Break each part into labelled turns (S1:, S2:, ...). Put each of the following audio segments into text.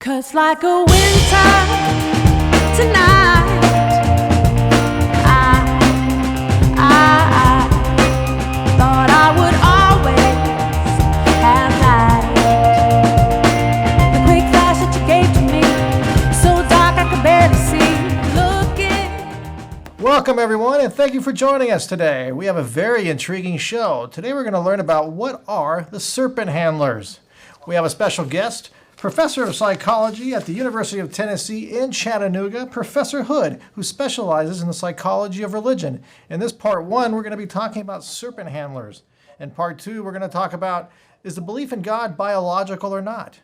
S1: 'Cause like a winter tonight, I thought I would always have light. The quick flash that you gave to me, so dark I could barely see. Looking.
S2: Welcome everyone, and thank you for joining us today. We have a very intriguing show. Today we're going to learn about what are the serpent handlers. We have a special guest, Professor of Psychology at the University of Tennessee in Chattanooga, Professor Hood, who specializes in the psychology of religion. In this part one, we're going to be talking about serpent handlers. In part two, we're going to talk about, is the belief in God biological or not?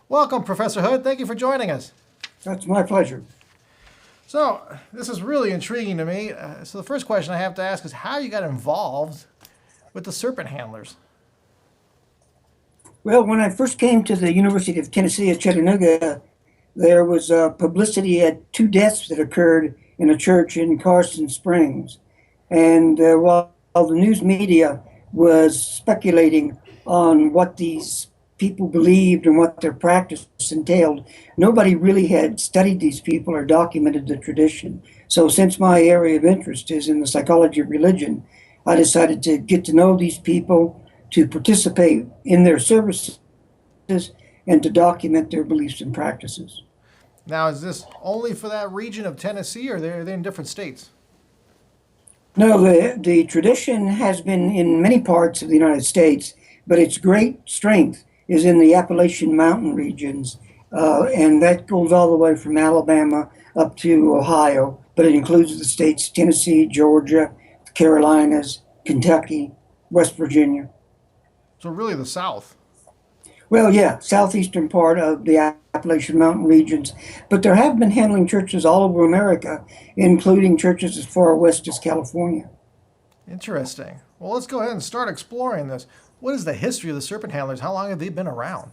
S2: Welcome, Professor Hood. Thank you for joining us.
S3: That's my pleasure.
S2: So, this is really intriguing to me. So the first question I have to ask is how you got involved with the serpent handlers.
S3: Well, when I first came to the University of Tennessee at Chattanooga, there was publicity at two deaths that occurred in a church in Carson Springs. And while the news media was speculating on what these people believed and what their practice entailed, nobody really had studied these people or documented the tradition. So since my area of interest is in the psychology of religion, I decided to get to know these people, to participate in their services, and to document their beliefs and practices.
S2: Now, is this only for that region of Tennessee, or are they in different states?
S3: No, the tradition has been in many parts of the United States, but its great strength is in the Appalachian Mountain regions, and that goes all the way from Alabama up to Ohio, but it includes the states Tennessee, Georgia, the Carolinas, Kentucky, West Virginia.
S2: So really the South.
S3: Well, yeah, southeastern part of the Appalachian Mountain regions. But there have been handling churches all over America, including churches as far west as California.
S2: Interesting. Well, let's go ahead and start exploring this. What is the history of the serpent handlers? How long have they been around?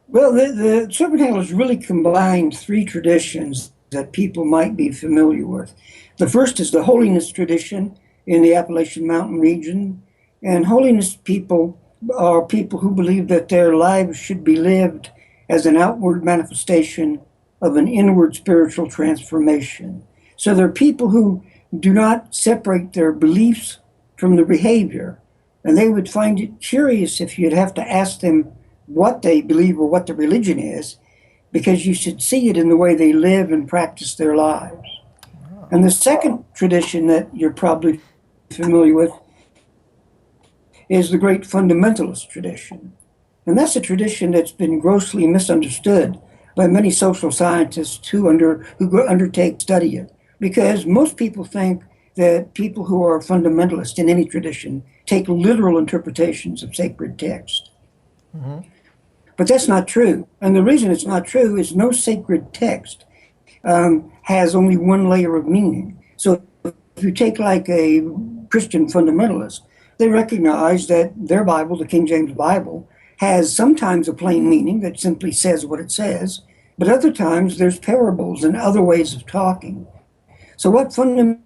S3: Well, the serpent handlers really combined three traditions that people might be familiar with. The first is the holiness tradition in the Appalachian Mountain region. And holiness people are people who believe that their lives should be lived as an outward manifestation of an inward spiritual transformation. So they're people who do not separate their beliefs from their behavior. And they would find it curious if you'd have to ask them what they believe or what the religion is, because you should see it in the way they live and practice their lives. And the second tradition that you're probably familiar with is the great fundamentalist tradition. And that's a tradition that's been grossly misunderstood by many social scientists who undertake to study it. Because most people think that people who are fundamentalist in any tradition take literal interpretations of sacred text. Mm-hmm. But that's not true. And the reason it's not true is no sacred text has only one layer of meaning. So if you take like a Christian fundamentalist, they recognize that their Bible, the King James Bible, has sometimes a plain meaning that simply says what it says, but other times there's parables and other ways of talking. So what fundamentalists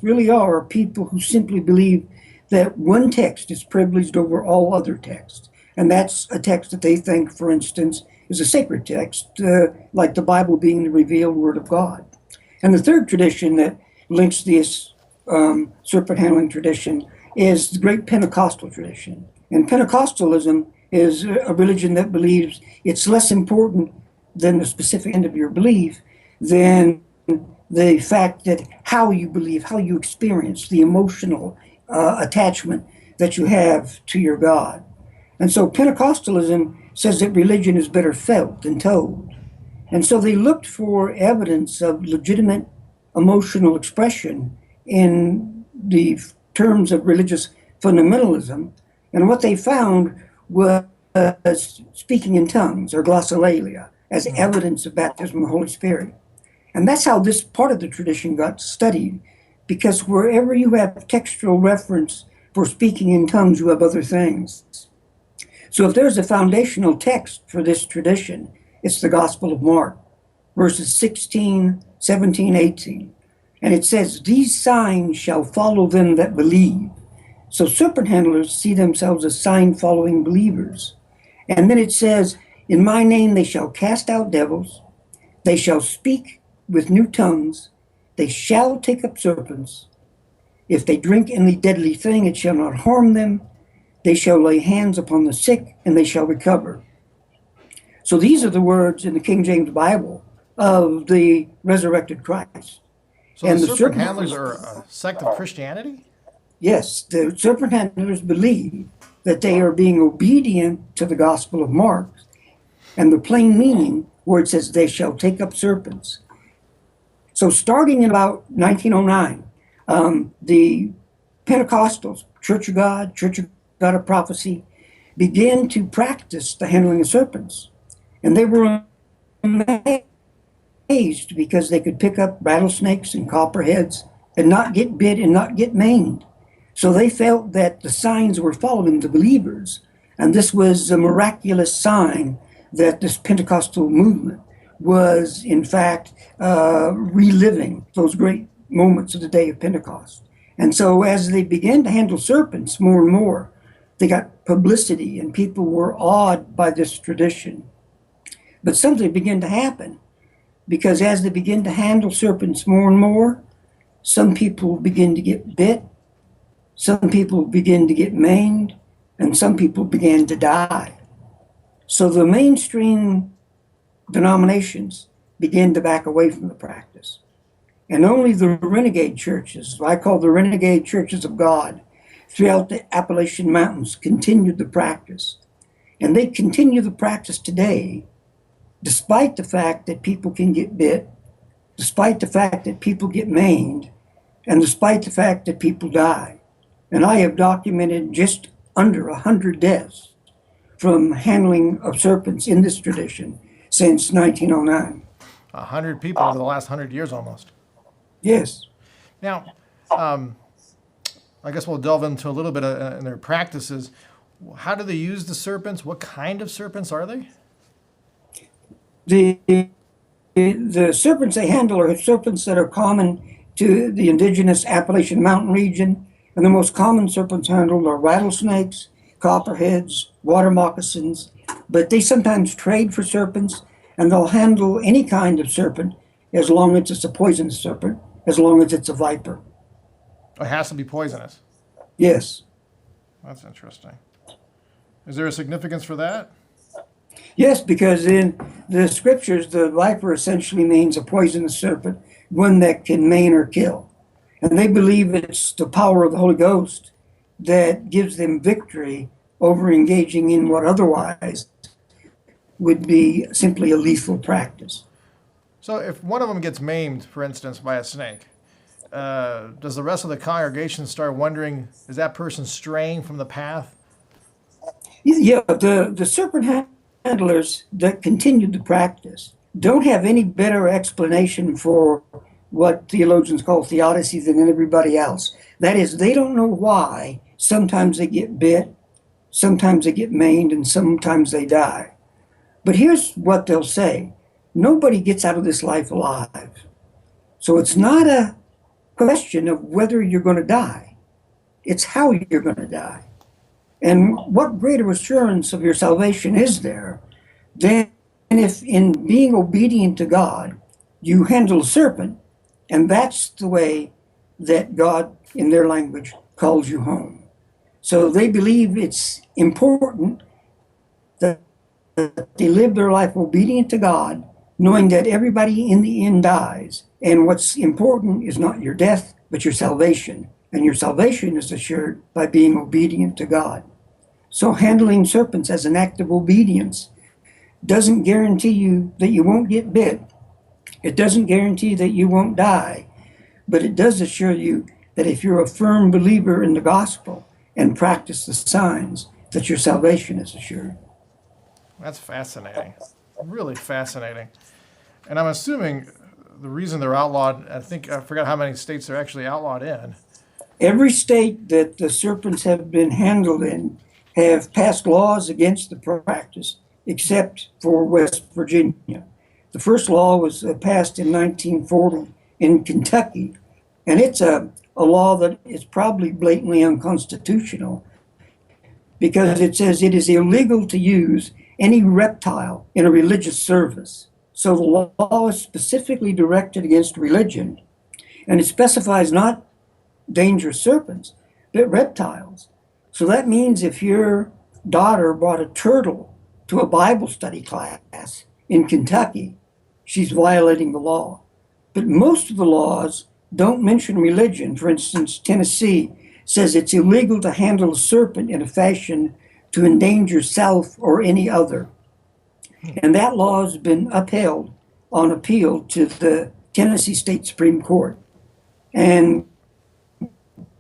S3: really are people who simply believe that one text is privileged over all other texts. And that's a text that they think, for instance, is a sacred text, like the Bible being the revealed Word of God. And the third tradition that links this serpent handling tradition is the great Pentecostal tradition. And Pentecostalism is a religion that believes it's less important than the specific end of your belief than the fact that how you believe, how you experience the emotional attachment that you have to your God. And so Pentecostalism says that religion is better felt than told. And so they looked for evidence of legitimate emotional expression in the terms of religious fundamentalism. And what they found was speaking in tongues, or glossolalia, as evidence of baptism of the Holy Spirit. And that's how this part of the tradition got studied, because wherever you have textual reference for speaking in tongues, you have other things. So if there's a foundational text for this tradition, it's the Gospel of Mark, verses 16, 17, 18. And it says, "These signs shall follow them that believe." So serpent handlers see themselves as sign-following believers. And then it says, in my name they shall cast out devils, they shall speak with new tongues, they shall take up serpents. If they drink any deadly thing, it shall not harm them. They shall lay hands upon the sick, and they shall recover. So these are the words in the King James Bible of the resurrected Christ.
S2: So
S3: And
S2: the
S3: the
S2: serpent
S3: serpent
S2: handlers are a sect of Christianity?
S3: Yes, the serpent handlers believe that they are being obedient to the Gospel of Mark and the plain meaning where it says they shall take up serpents. So starting in about 1909, the Pentecostals, Church of God of Prophecy, began to practice the handling of serpents. And they were amazed because they could pick up rattlesnakes and copperheads and not get bit and not get maimed. So they felt that the signs were following the believers. And this was a miraculous sign that this Pentecostal movement was, in fact, reliving those great moments of the day of Pentecost. And so as they began to handle serpents more and more, they got publicity and people were awed by this tradition. But something began to happen because as they begin to handle serpents more and more, some people begin to get bit, some people begin to get maimed, and some people began to die. So the mainstream denominations began to back away from the practice. And only the renegade churches, I call the renegade churches of God, throughout the Appalachian Mountains continued the practice. And they continue the practice today, despite the fact that people can get bit, despite the fact that people get maimed, and despite the fact that people die. And I have documented just under 100 deaths from handling of serpents in this tradition since 1909.
S2: 100 people over the last 100 years almost.
S3: Yes.
S2: Now, I guess we'll delve into a little bit in their practices. How do they use the serpents? What kind of serpents are they?
S3: The serpents they handle are serpents that are common to the indigenous Appalachian Mountain region. And the most common serpents handled are rattlesnakes, copperheads, water moccasins. But they sometimes trade for serpents, and they'll handle any kind of serpent as long as it's a poisonous serpent, as long as it's a viper.
S2: It has to be poisonous.
S3: Yes.
S2: That's interesting. Is there a significance for that?
S3: Yes, because in the scriptures, the viper essentially means a poisonous serpent, one that can maim or kill. And they believe it's the power of the Holy Ghost that gives them victory over engaging in what otherwise would be simply a lethal practice.
S2: So if one of them gets maimed, for instance, by a snake, does the rest of the congregation start wondering, is that person straying from the path?
S3: Yeah, the serpent handlers that continued the practice don't have any better explanation for what theologians call theodicy than everybody else. That is, they don't know why sometimes they get bit, sometimes they get maimed, and sometimes they die. But here's what they'll say. Nobody gets out of this life alive. So it's not a question of whether you're going to die. It's how you're going to die. And what greater assurance of your salvation is there than if in being obedient to God, you handle a serpent, and that's the way that God, in their language, calls you home. So they believe it's important that they live their life obedient to God, knowing that everybody in the end dies. And what's important is not your death, but your salvation. And your salvation is assured by being obedient to God. So handling serpents as an act of obedience doesn't guarantee you that you won't get bit. It doesn't guarantee that you won't die. But it does assure you that if you're a firm believer in the gospel and practice the signs, that your salvation is assured.
S2: That's fascinating. Really fascinating. And I'm assuming the reason they're outlawed, I forgot how many states they're actually outlawed in.
S3: Every state that the serpents have been handled in have passed laws against the practice, except for West Virginia. The first law was passed in 1940 in Kentucky, and it's a law that is probably blatantly unconstitutional because it says it is illegal to use any reptile in a religious service. So the law is specifically directed against religion, and it specifies not dangerous serpents, but reptiles. So that means if your daughter brought a turtle to a Bible study class in Kentucky, she's violating the law. But most of the laws don't mention religion. For instance, Tennessee says it's illegal to handle a serpent in a fashion to endanger self or any other. And that law has been upheld on appeal to the Tennessee State Supreme Court. And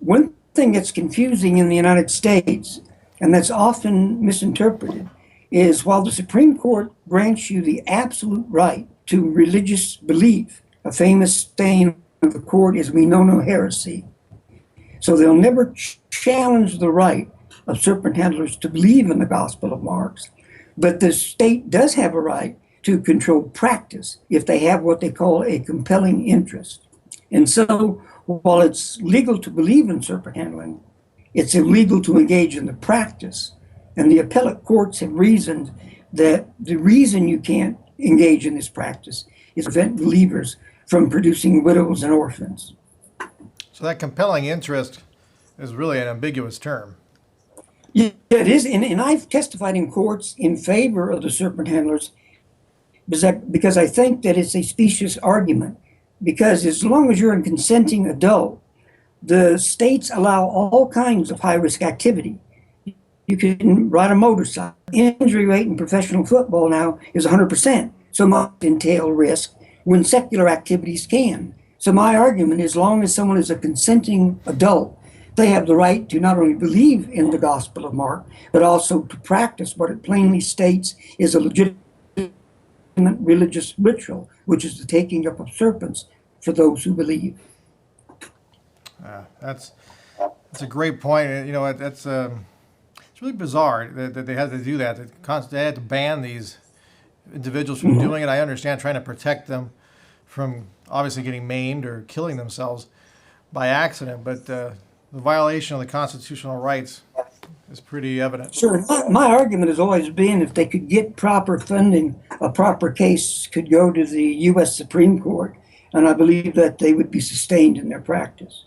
S3: one thing that's confusing in the United States, and that's often misinterpreted, is while the Supreme Court grants you the absolute right to religious belief, a famous saying of the court is, "We know no heresy." So they'll never challenge the right of serpent handlers to believe in the Gospel of Mark. But the state does have a right to control practice if they have what they call a compelling interest. And so while it's legal to believe in serpent handling, it's illegal to engage in the practice. And the appellate courts have reasoned that the reason you can't engage in this practice is to prevent believers from producing widows and orphans.
S2: So that compelling interest is really an ambiguous term.
S3: Yeah, it is. And I've testified in courts in favor of the serpent handlers because I think that it's a specious argument. Because as long as you're a consenting adult, the states allow all kinds of high-risk activity. You can ride a motorcycle. Injury rate in professional football now is 100%. So much entail risk when secular activities can. So my argument is, as long as someone is a consenting adult, they have the right to not only believe in the Gospel of Mark, but also to practice what it plainly states is a legitimate religious ritual, which is the taking up of serpents for those who believe.
S2: That's a great point. You know, it's really bizarre that they had to do that. They had to ban these individuals from doing it. I understand trying to protect them from obviously getting maimed or killing themselves by accident, but the violation of the constitutional rights is pretty evident.
S3: Sure. My argument has always been if they could get proper funding, a proper case could go to the U.S. Supreme Court, and I believe that they would be sustained in their practice.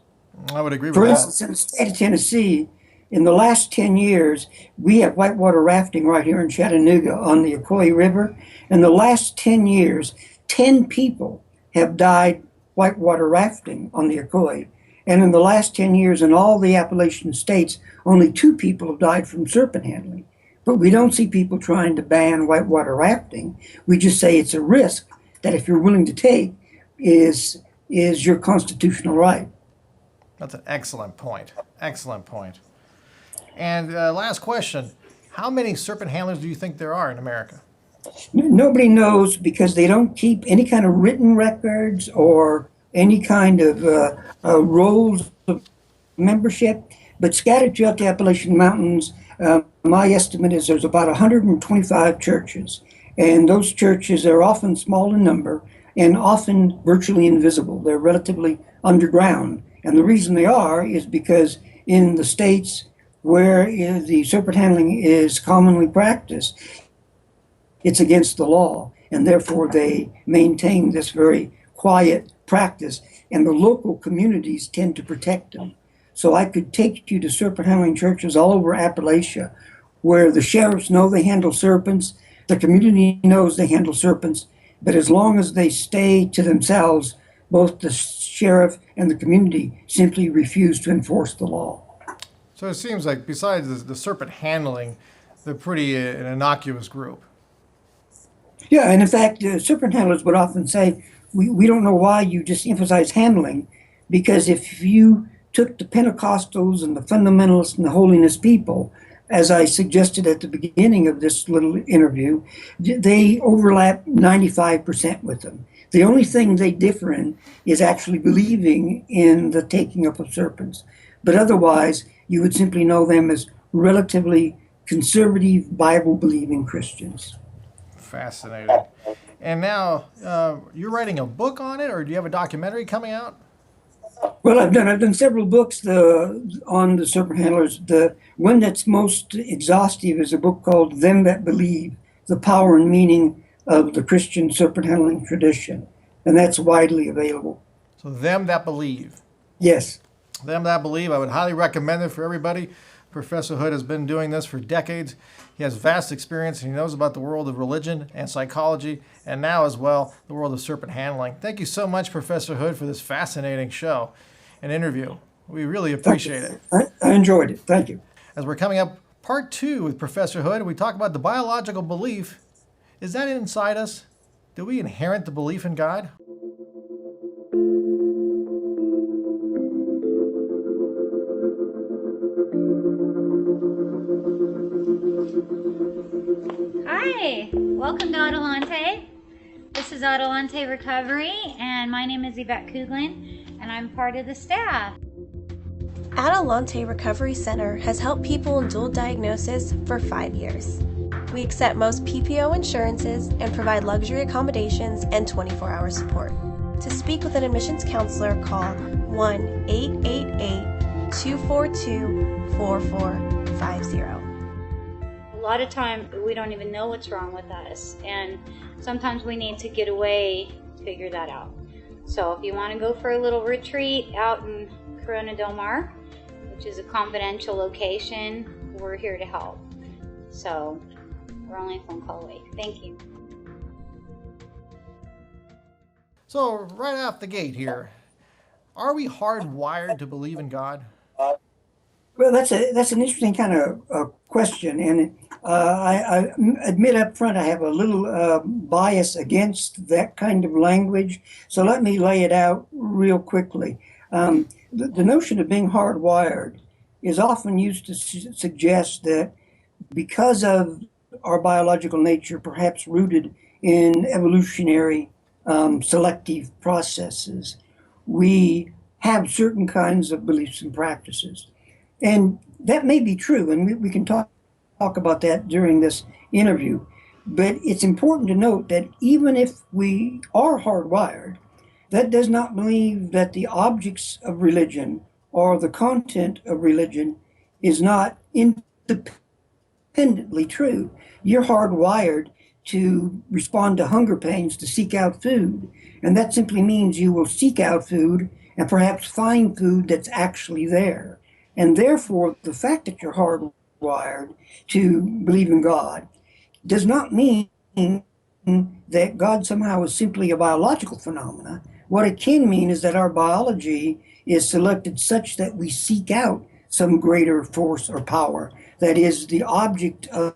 S2: I would agree with
S3: For
S2: that.
S3: instance, in the state of Tennessee, in the last 10 years, we have whitewater rafting right here in Chattanooga on the Ocoee River. In the last 10 years, 10 people have died whitewater rafting on the Ocoee. And in the last 10 years, in all the Appalachian states, only 2 people have died from serpent handling. But we don't see people trying to ban whitewater rafting. We just say it's a risk that if you're willing to take is your constitutional right.
S2: That's an excellent point. Excellent point. And last question, how many serpent handlers do you think there are in America?
S3: Nobody knows because they don't keep any kind of written records or any kind of rolls of membership. But scattered throughout the Appalachian Mountains, my estimate is there's about 125 churches. And those churches are often small in number and often virtually invisible. They're relatively underground. And the reason they are is because in the states where the serpent handling is commonly practiced, it's against the law. And therefore they maintain this very quiet practice. And the local communities tend to protect them. So I could take you to serpent handling churches all over Appalachia where the sheriffs know they handle serpents, the community knows they handle serpents, but as long as they stay to themselves, both the sheriff and the community simply refuse to enforce the law.
S2: So it seems like besides the serpent handling, they're pretty an innocuous group.
S3: Yeah, and in fact, serpent handlers would often say, we don't know why you just emphasize handling, because if you took the Pentecostals and the fundamentalists and the holiness people, as I suggested at the beginning of this little interview, they overlap 95% with them. The only thing they differ in is actually believing in the taking up of serpents. But otherwise, you would simply know them as relatively conservative, Bible-believing Christians.
S2: Fascinating. And now, you're writing a book on it, or do you have a documentary coming out?
S3: Well, I've done several books on the serpent handlers. The one that's most exhaustive is a book called "Them That Believe: The Power and Meaning of the Christian Serpent Handling Tradition," and that's widely available.
S2: So, them that believe.
S3: Yes.
S2: Them that believe, I would highly recommend it for everybody. Professor Hood has been doing this for decades. He has vast experience and he knows about the world of religion and psychology, and now as well, the world of serpent handling. Thank you so much, Professor Hood, for this fascinating show and interview. We really appreciate it.
S3: I enjoyed it. Thank you.
S2: As we're coming up, part 2 with Professor Hood, we talk about the biological belief. Is that inside us? Do we inherit the belief in God?
S4: Hi, welcome to Adelante. This is Adelante Recovery, and my name is Yvette Kuglin, and I'm part of the staff.
S5: Adelante Recovery Center has helped people in dual diagnosis for 5 years. We accept most PPO insurances and provide luxury accommodations and 24-hour support. To speak with an admissions counselor, call 1-888-242-4450.
S4: A lot of time we don't even know what's wrong with us, and sometimes we need to get away to figure that out. So if you want to go for a little retreat out in Corona Del Mar, which is a confidential location, we're here to help. So we're only a phone call away. Thank you.
S2: So, right off the gate here, are we hardwired to believe in God?
S3: Well, that's an interesting kind of question, and I admit up front I have a little bias against that kind of language. So let me lay it out real quickly. The notion of being hardwired is often used to suggest that because of our biological nature, perhaps rooted in evolutionary selective processes, we have certain kinds of beliefs and practices. And that may be true, and we can talk about that during this interview. But it's important to note that even if we are hardwired, that does not believe that the objects of religion or the content of religion is not independently true. You're hardwired to respond to hunger pains, to seek out food. And that simply means you will seek out food and perhaps find food that's actually there. And therefore, the fact that you're hardwired to believe in God does not mean that God somehow is simply a biological phenomena. What it can mean is that our biology is selected such that we seek out some greater force or power that is the object of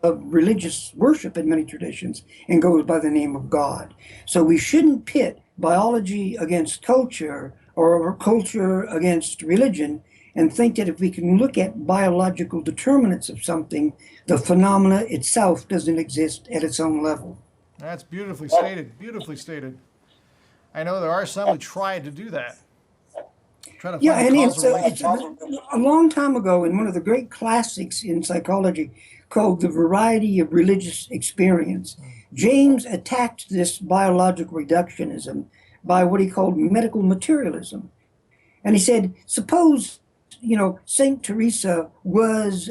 S3: religious worship in many traditions and goes by the name of God. So we shouldn't pit biology against culture or culture against religion and think that if we can look at biological determinants of something, the phenomena itself doesn't exist at its own level.
S2: That's beautifully stated. Beautifully stated. I know there are some who try to do that. Try to find
S3: And
S2: a
S3: it's
S2: causal relationship.
S3: a long time ago in one of the great classics in psychology called The Variety of Religious Experience, James attacked this biological reductionism by what he called medical materialism. And he said, suppose, Saint Teresa was,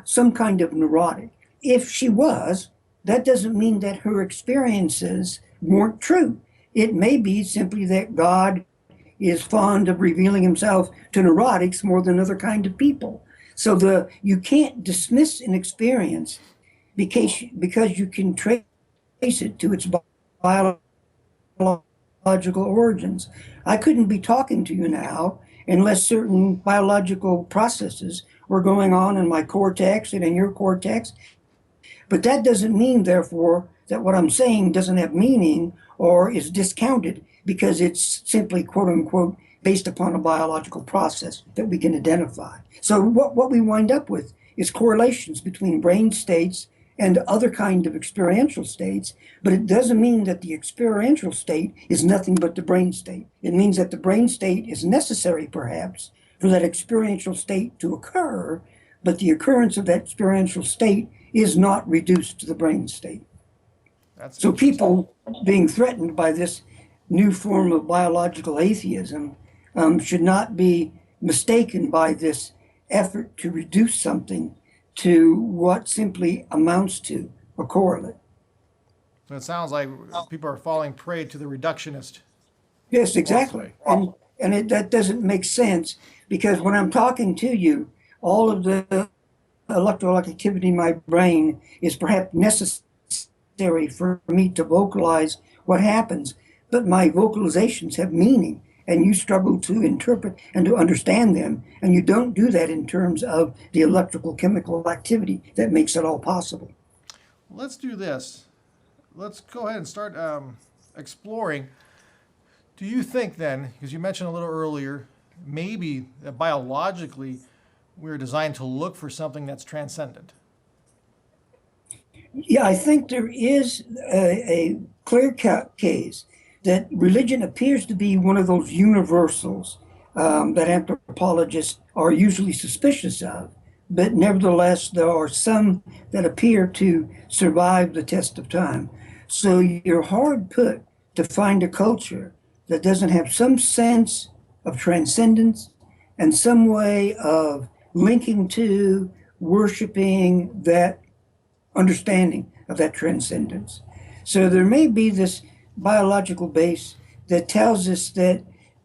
S3: some kind of neurotic. If she was, that doesn't mean that her experiences weren't true. It may be simply that God is fond of revealing himself to neurotics more than other kind of people. So you can't dismiss an experience because you can trace it to its biological origins. I couldn't be talking to you now unless certain biological processes were going on in my cortex and in your cortex. But that doesn't mean, therefore, that what I'm saying doesn't have meaning or is discounted because it's simply, quote unquote, based upon a biological process that we can identify. So what we wind up with is correlations between brain states and other kind of experiential states, but it doesn't mean that the experiential state is nothing but the brain state. It means that the brain state is necessary, perhaps, for that experiential state to occur, but the occurrence of that experiential state is not reduced to the brain state. So people being threatened by this new form of biological atheism should not be mistaken by this effort to reduce something to what simply amounts to a correlate.
S2: So it sounds like people are falling prey to the reductionist
S3: Yes, exactly.
S2: philosophy.
S3: That doesn't make sense because when I'm talking to you, all of the electrical activity in my brain is perhaps necessary for me to vocalize what happens, but my vocalizations have meaning and you struggle to interpret and to understand them. And you don't do that in terms of the electrical chemical activity that makes it all possible.
S2: Let's do this. Let's go ahead and start exploring. Do you think then, because you mentioned a little earlier, maybe that biologically we're designed to look for something that's transcendent?
S3: Yeah, I think there is a clear case that religion appears to be one of those universals that anthropologists are usually suspicious of. But nevertheless, there are some that appear to survive the test of time. So you're hard put to find a culture that doesn't have some sense of transcendence and some way of linking to, worshiping that understanding of that transcendence. So there may be this biological base that tells us that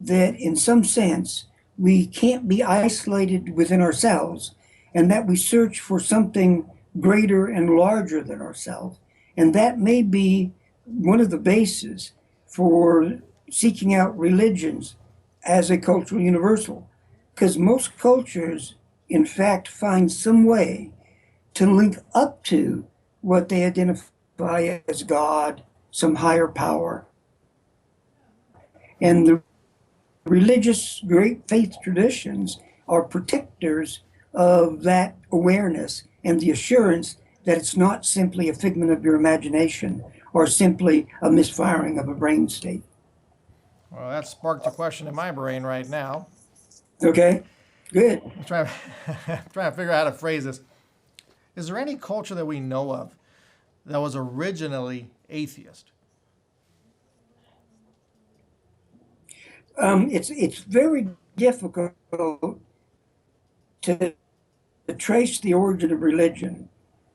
S3: in some sense we can't be isolated within ourselves and that we search for something greater and larger than ourselves. And that may be one of the bases for seeking out religions as a cultural universal. Because most cultures, in fact, find some way to link up to what they identify as God, some higher power. And the religious great faith traditions are protectors of that awareness and the assurance that it's not simply a figment of your imagination or simply a misfiring of a brain state.
S2: Well, that sparked a question in my brain right now.
S3: Okay, good.
S2: I'm trying, trying to figure out how to phrase this. Is there any culture that we know of that was originally atheist?
S3: It's very difficult to trace the origin of religion,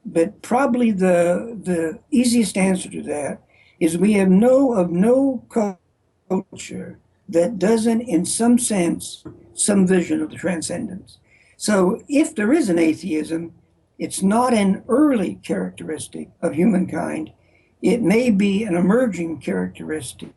S3: but probably the easiest answer to that is we have no culture that doesn't, in some sense, some vision of the transcendence. So if there is an atheism, it's not an early characteristic of humankind. It may be an emerging characteristic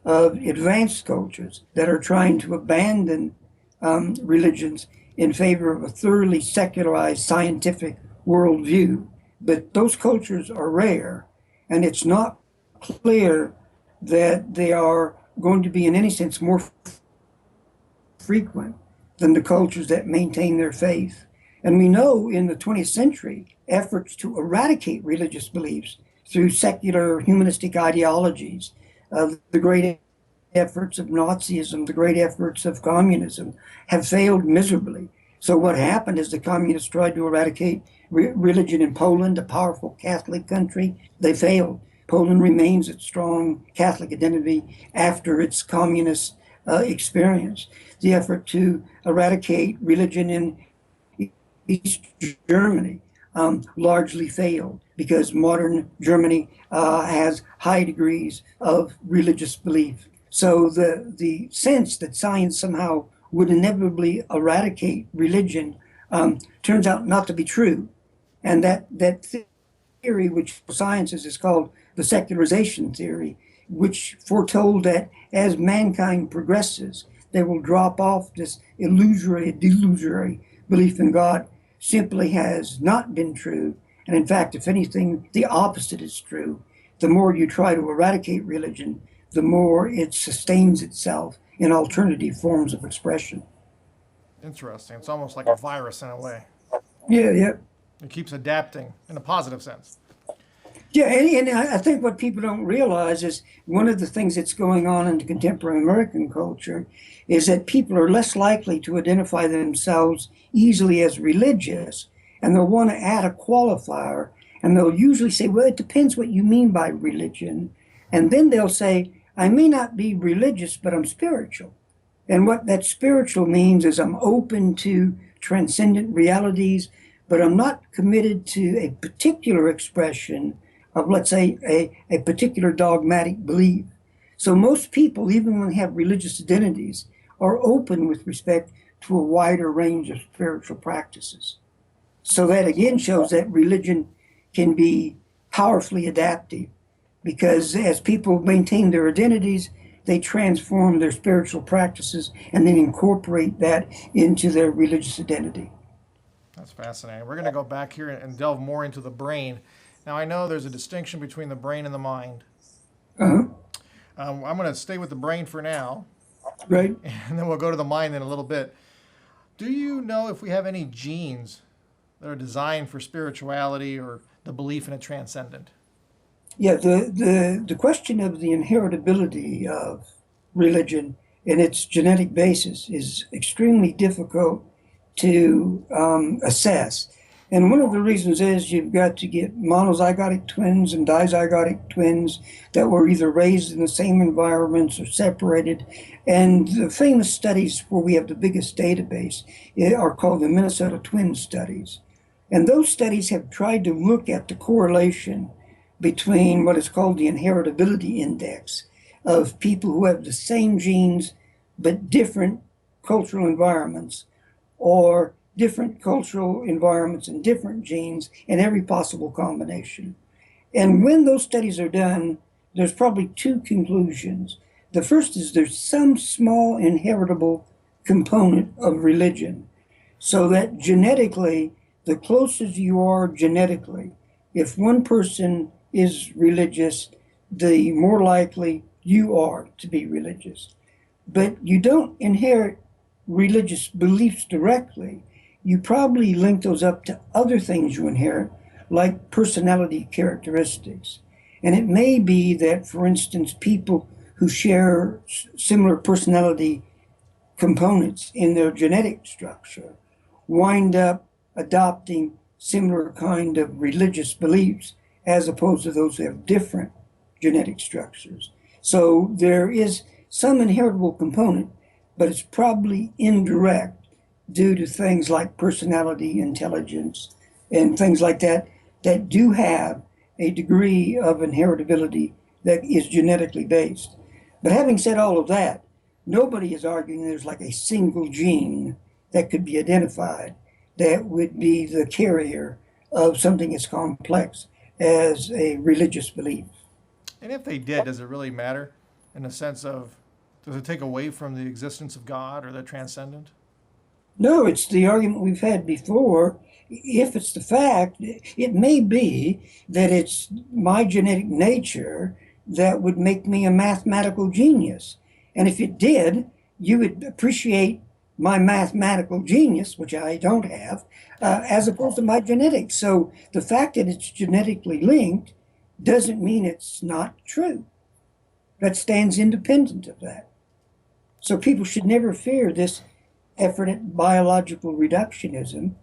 S3: of advanced cultures that are trying to abandon religions in favor of a thoroughly secularized scientific worldview. But those cultures are rare, and it's not clear that they are going to be in any sense more frequent than the cultures that maintain their faith. And we know in the 20th century, efforts to eradicate religious beliefs through secular humanistic ideologies, the great efforts of Nazism, the great efforts of communism, have failed miserably. So what happened is the communists tried to eradicate religion in Poland, a powerful Catholic country. They failed. Poland remains its strong Catholic identity after its communist experience. The effort to eradicate religion in East Germany largely failed because modern Germany has high degrees of religious belief. So the sense that science somehow would inevitably eradicate religion turns out not to be true. And that theory, which sciences is called the secularization theory, which foretold that as mankind progresses, they will drop off this delusory belief in God, simply has not been true. And in fact, if anything, the opposite is true. The more you try to eradicate religion, the more it sustains itself in alternative forms of expression.
S2: Interesting. It's almost like a virus in a way.
S3: Yeah.
S2: It keeps adapting in a positive sense.
S3: Yeah, and I think what people don't realize is one of the things that's going on in contemporary American culture is that people are less likely to identify themselves easily as religious, and they'll want to add a qualifier, and they'll usually say, well, it depends what you mean by religion. And then they'll say, I may not be religious, but I'm spiritual. And what that spiritual means is I'm open to transcendent realities, but I'm not committed to a particular expression of, let's say, a particular dogmatic belief. So most people, even when they have religious identities, are open with respect to a wider range of spiritual practices. So that again shows that religion can be powerfully adaptive, because as people maintain their identities, they transform their spiritual practices and then incorporate that into their religious identity.
S2: That's fascinating. We're going to go back here and delve more into the brain. Now, I know there's a distinction between the brain and the mind.
S3: Uh-huh.
S2: I'm going to stay with the brain for now,
S3: Right.
S2: and then we'll go to the mind in a little bit. Do you know if we have any genes that are designed for spirituality or the belief in a transcendent?
S3: Yeah, the question of the inheritability of religion and its genetic basis is extremely difficult to assess. And one of the reasons is you've got to get monozygotic twins and dizygotic twins that were either raised in the same environments or separated. And the famous studies where we have the biggest database are called the Minnesota Twin Studies. And those studies have tried to look at the correlation between what is called the inheritability index of people who have the same genes but different cultural environments, or different cultural environments and different genes in every possible combination. And when those studies are done, there's probably two conclusions. The first is there's some small inheritable component of religion, so that genetically, the closer you are genetically, if one person is religious, the more likely you are to be religious. But you don't inherit religious beliefs directly. You probably link those up to other things you inherit, like personality characteristics. And it may be that, for instance, people who share similar personality components in their genetic structure wind up adopting similar kind of religious beliefs as opposed to those who have different genetic structures. So there is some inheritable component, but it's probably indirect due to things like personality, intelligence, and things like that that do have a degree of inheritability that is genetically based. But having said all of that, nobody is arguing there's like a single gene that could be identified that would be the carrier of something as complex as a religious belief.
S2: And if they did, does it really matter in the sense of, does it take away from the existence of God or the transcendent?
S3: No, it's the argument we've had before. If it's the fact, it may be that it's my genetic nature that would make me a mathematical genius. And if it did, you would appreciate my mathematical genius, which I don't have, as opposed to my genetics. So the fact that it's genetically linked doesn't mean it's not true. That stands independent of that. So people should never fear this effort at biological reductionism,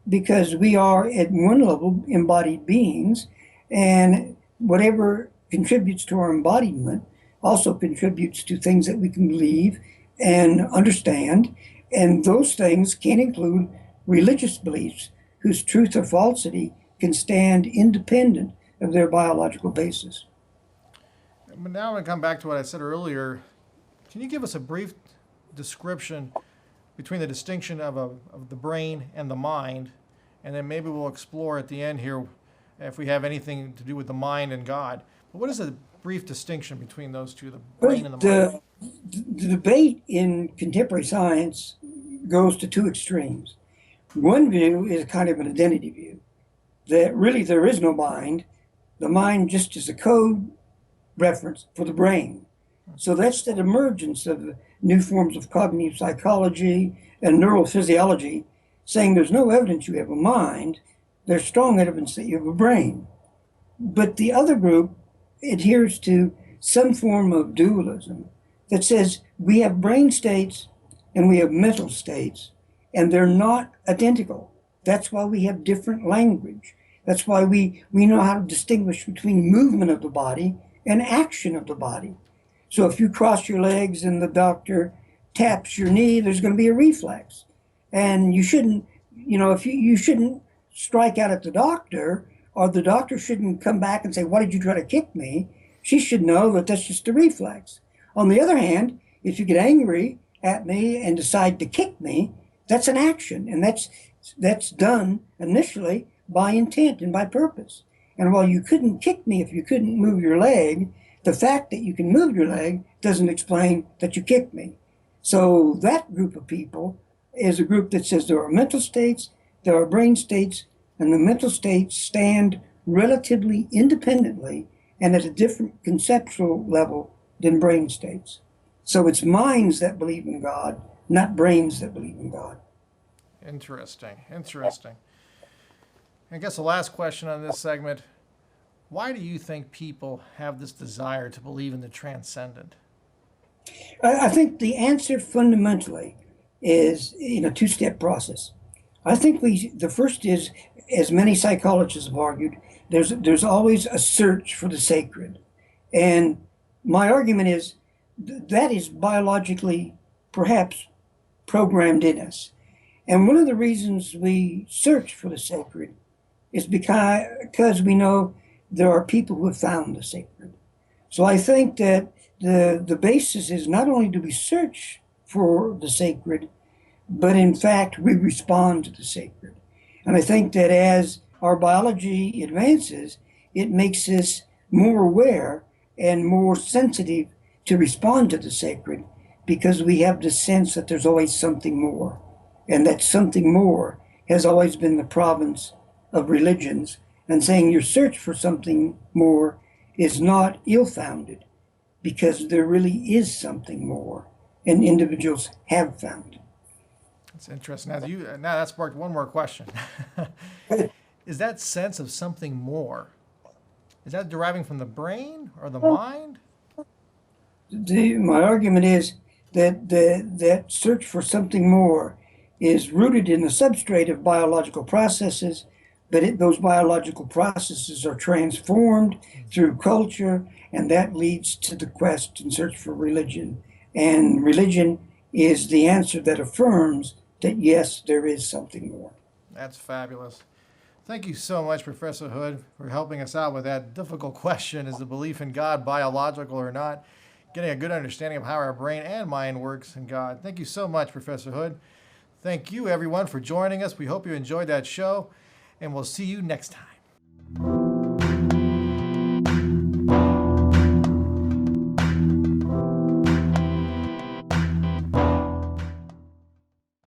S3: because we are at one level embodied beings, and whatever contributes to our embodiment also contributes to things that we can believe and understand. And those things can include religious beliefs whose truth or falsity can stand independent of their biological basis.
S2: But now I'm going to come back to what I said earlier. Can you give us a brief description between the distinction of the brain and the mind? And then maybe we'll explore at the end here if we have anything to do with the mind and God. But what is a brief distinction between those two, the brain and the mind?
S3: The debate in contemporary science goes to two extremes. One view is kind of an identity view, that really there is no mind. The mind just is a code reference for the brain. So that's the emergence of new forms of cognitive psychology and neurophysiology, saying there's no evidence you have a mind, there's strong evidence that you have a brain. But the other group adheres to some form of dualism that says we have brain states and we have mental states, and they're not identical. That's why we have different language. That's why we know how to distinguish between movement of the body an action of the body. So if you cross your legs and the doctor taps your knee, there's going to be a reflex. And you shouldn't, if you shouldn't strike out at the doctor, or the doctor shouldn't come back and say, "Why did you try to kick me?" She should know that that's just a reflex. On the other hand, if you get angry at me and decide to kick me, that's an action, and that's done initially by intent and by purpose. And while you couldn't kick me if you couldn't move your leg, the fact that you can move your leg doesn't explain that you kicked me. So that group of people is a group that says there are mental states, there are brain states, and the mental states stand relatively independently and at a different conceptual level than brain states. So it's minds that believe in God, not brains that believe in God.
S2: Interesting. I guess the last question on this segment, why do you think people have this desire to believe in the transcendent?
S3: I think the answer fundamentally is in a two-step process. I think the first is, as many psychologists have argued, there's always a search for the sacred. And my argument is that is biologically perhaps programmed in us. And one of the reasons we search for the sacred is because we know there are people who have found the sacred. So I think that the basis is not only do we search for the sacred, but in fact we respond to the sacred. And I think that as our biology advances, it makes us more aware and more sensitive to respond to the sacred, because we have the sense that there's always something more. And that something more has always been the province of religions. And saying your search for something more is not ill-founded, because there really is something more, and individuals have found it.
S2: That's interesting. Now that sparked one more question. Is that sense of something more, is that deriving from the brain or the mind?
S3: My argument is that that search for something more is rooted in the substrate of biological processes, but those biological processes are transformed through culture, and that leads to the quest and search for religion. And religion is the answer that affirms that, yes, there is something more.
S2: That's fabulous. Thank you so much, Professor Hood, for helping us out with that difficult question: is the belief in God biological or not? Getting a good understanding of how our brain and mind works in God. Thank you so much, Professor Hood. Thank you, everyone, for joining us. We hope you enjoyed that show, and we'll see you next time.